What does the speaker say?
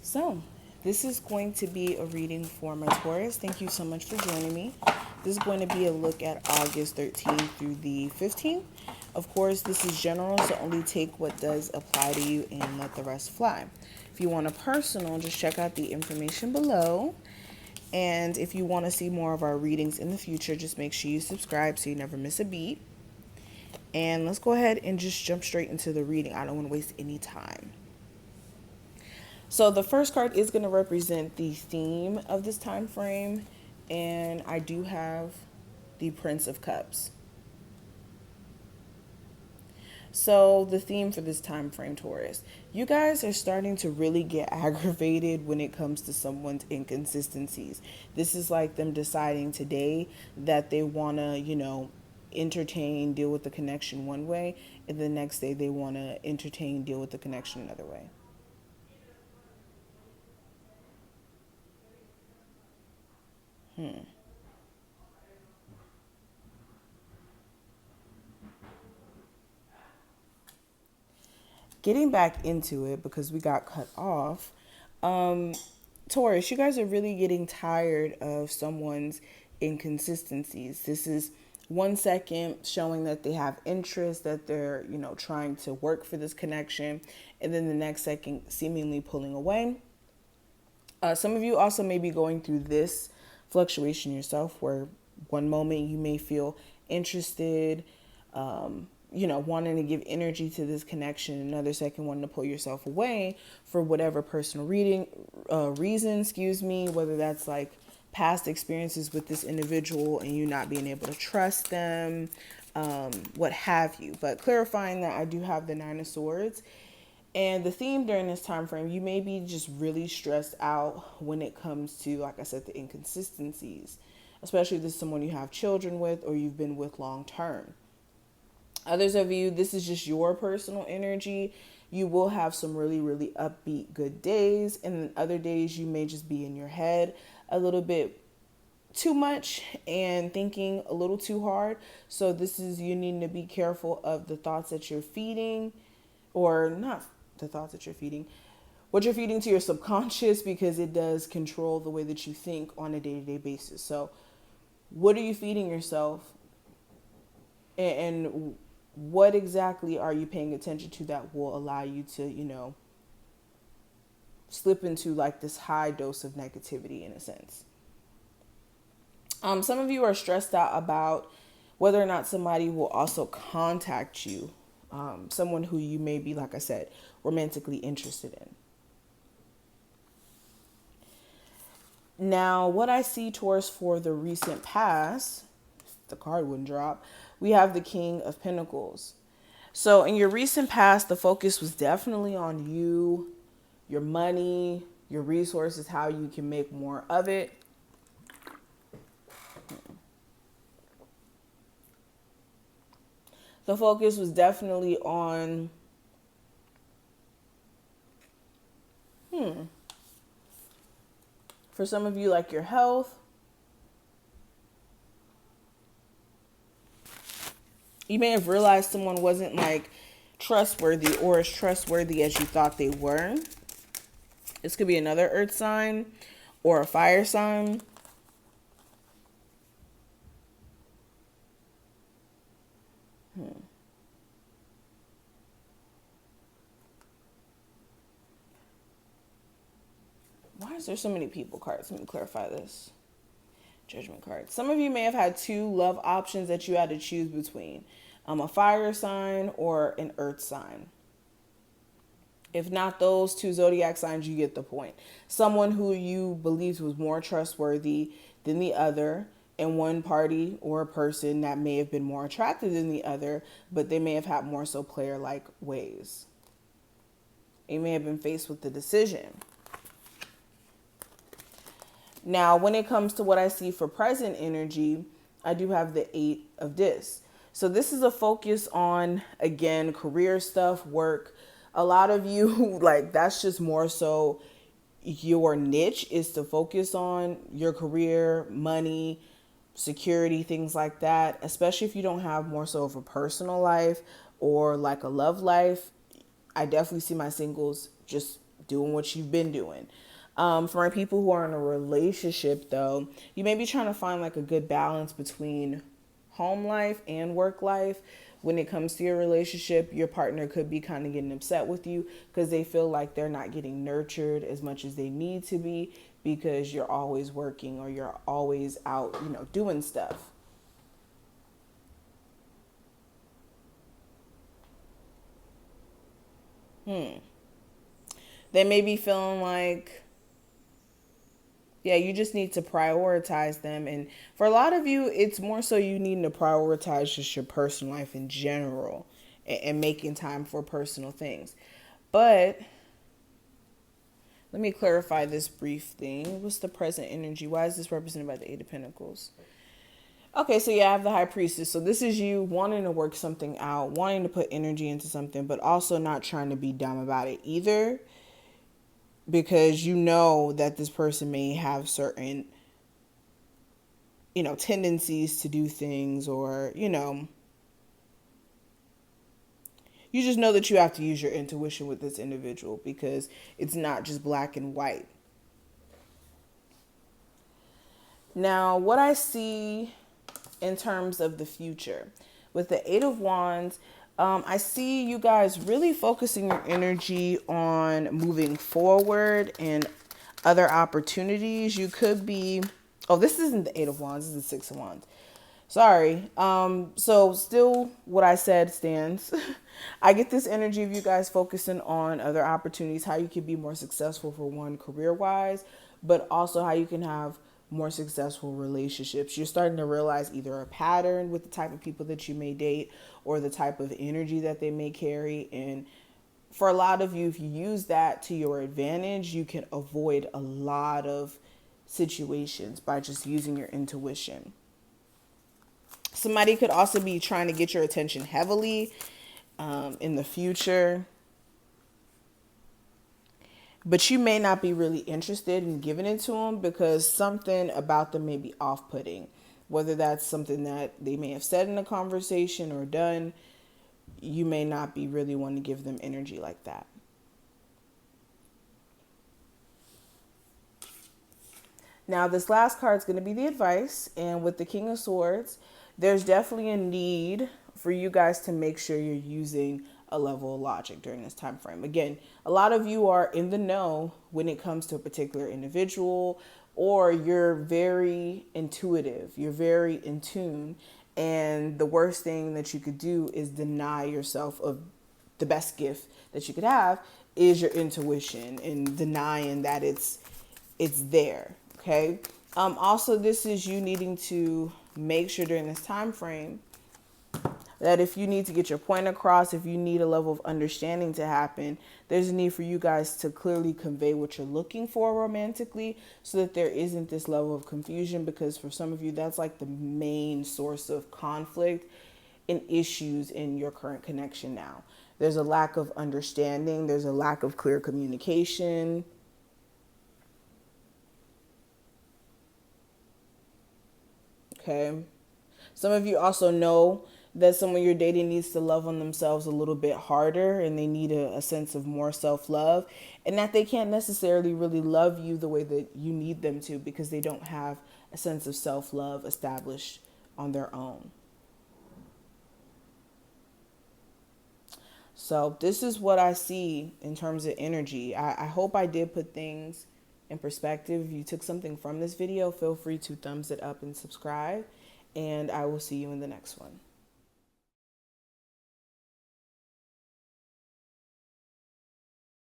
So, this is going to be a reading for my Taurus. Thank you so much for joining me. This is going to be a look at August 13th through the 15th. Of course, this is general, so only take what does apply to you and let the rest fly. If you want a personal, just check out the information below. And if you want to see more of our readings in the future, just make sure you subscribe so you never miss a beat. And let's go ahead and just jump straight into the reading. I don't want to waste any time. So the first card is going to represent the theme of this time frame, and I do have the Prince of Cups. So the theme for this time frame, Taurus, you guys are starting to really get aggravated when it comes to someone's inconsistencies. This is like them deciding today that they want to, entertain, deal with the connection one way, and the next day they want to entertain, deal with the connection another way. Getting back into it because we got cut off. Taurus, you guys are really getting tired of someone's inconsistencies. This is 1 second showing that they have interest, that they're, trying to work for this connection, and then the next second seemingly pulling away. Some of you also may be going through this fluctuation yourself where one moment you may feel interested, wanting to give energy to this connection, another second wanting to pull yourself away for whatever personal reason, whether that's like past experiences with this individual and you not being able to trust them, what have you. But clarifying that I do have the Nine of Swords. And the theme during this time frame, you may be just really stressed out when it comes to, like I said, the inconsistencies, especially if this is someone you have children with or you've been with long term. Others of you, this is just your personal energy. You will have some really, really upbeat, good days. And then other days you may just be in your head a little bit too much and thinking a little too hard. So this is you needing to be careful of the thoughts that you're feeding, or not the thoughts that you're feeding, what you're feeding to your subconscious, because it does control the way that you think on a day-to-day basis. So what are you feeding yourself, and what exactly are you paying attention to that will allow you to, slip into like this high dose of negativity in a sense. Some of you are stressed out about whether or not somebody will also contact you, someone who you may be, like I said, romantically interested in. Now, what I see, Taurus, for the recent past, the card wouldn't drop, we have the King of Pentacles. So in your recent past, the focus was definitely on you, your money, your resources, how you can make more of it. The focus was definitely on for some of you, like your health. You may have realized someone wasn't like trustworthy or as trustworthy as you thought they were. This could be another earth sign or a fire sign. Why is there so many people cards? Let me clarify this. Judgment cards. Some of you may have had two love options that you had to choose between. A fire sign or an earth sign. If not those two zodiac signs, you get the point. Someone who you believed was more trustworthy than the other, and one party or a person that may have been more attractive than the other, but they may have had more so player-like ways. You may have been faced with the decision. Now, when it comes to what I see for present energy, I do have the Eight of Discs. So this is a focus on, again, career stuff, work. A lot of you, like, that's just more so your niche is to focus on your career, money, security, things like that. Especially if you don't have more so of a personal life or like a love life. I definitely see my singles just doing what you've been doing. For my people who are in a relationship, though, you may be trying to find like a good balance between home life and work life. When it comes to your relationship, your partner could be kind of getting upset with you because they feel like they're not getting nurtured as much as they need to be because you're always working or you're always out, doing stuff. They may be feeling like, yeah, you just need to prioritize them. And for a lot of you, it's more so you need to prioritize just your personal life in general and making time for personal things. But let me clarify this brief thing. What's the present energy? Why is this represented by the Eight of Pentacles? Okay, so yeah, I have the High Priestess. So this is you wanting to work something out, wanting to put energy into something, but also not trying to be dumb about it either, because you know that this person may have certain, tendencies to do things, or, you just know that you have to use your intuition with this individual because it's not just black and white. Now, what I see in terms of the future with the Eight of Wands, I see you guys really focusing your energy on moving forward and other opportunities. You could be, oh, this isn't the Eight of Wands, this is the Six of Wands. Sorry. So still what I said stands. I get this energy of you guys focusing on other opportunities, how you can be more successful for one career-wise, but also how you can have more successful relationships. You're starting to realize either a pattern with the type of people that you may date or the type of energy that they may carry. And for a lot of you, if you use that to your advantage, you can avoid a lot of situations by just using your intuition. Somebody could also be trying to get your attention heavily in the future, but you may not be really interested in giving it to them because something about them may be off-putting. Whether that's something that they may have said in a conversation or done, you may not be really wanting to give them energy like that. Now, this last card is going to be the advice. And with the King of Swords, there's definitely a need for you guys to make sure you're using a level of logic during this time frame. Again, a lot of you are in the know when it comes to a particular individual, or you're very intuitive, you're very in tune, and the worst thing that you could do is deny yourself of the best gift that you could have is your intuition, and denying that it's there. Okay. Also, this is you needing to make sure during this time frame that if you need to get your point across, if you need a level of understanding to happen, there's a need for you guys to clearly convey what you're looking for romantically so that there isn't this level of confusion, because for some of you, that's like the main source of conflict and issues in your current connection now. There's a lack of understanding. There's a lack of clear communication. Okay. Some of you also know that someone you're dating needs to love on themselves a little bit harder, and they need a sense of more self-love, and that they can't necessarily really love you the way that you need them to because they don't have a sense of self-love established on their own. So this is what I see in terms of energy. I hope I did put things in perspective. If you took something from this video, feel free to thumbs it up and subscribe, and I will see you in the next one.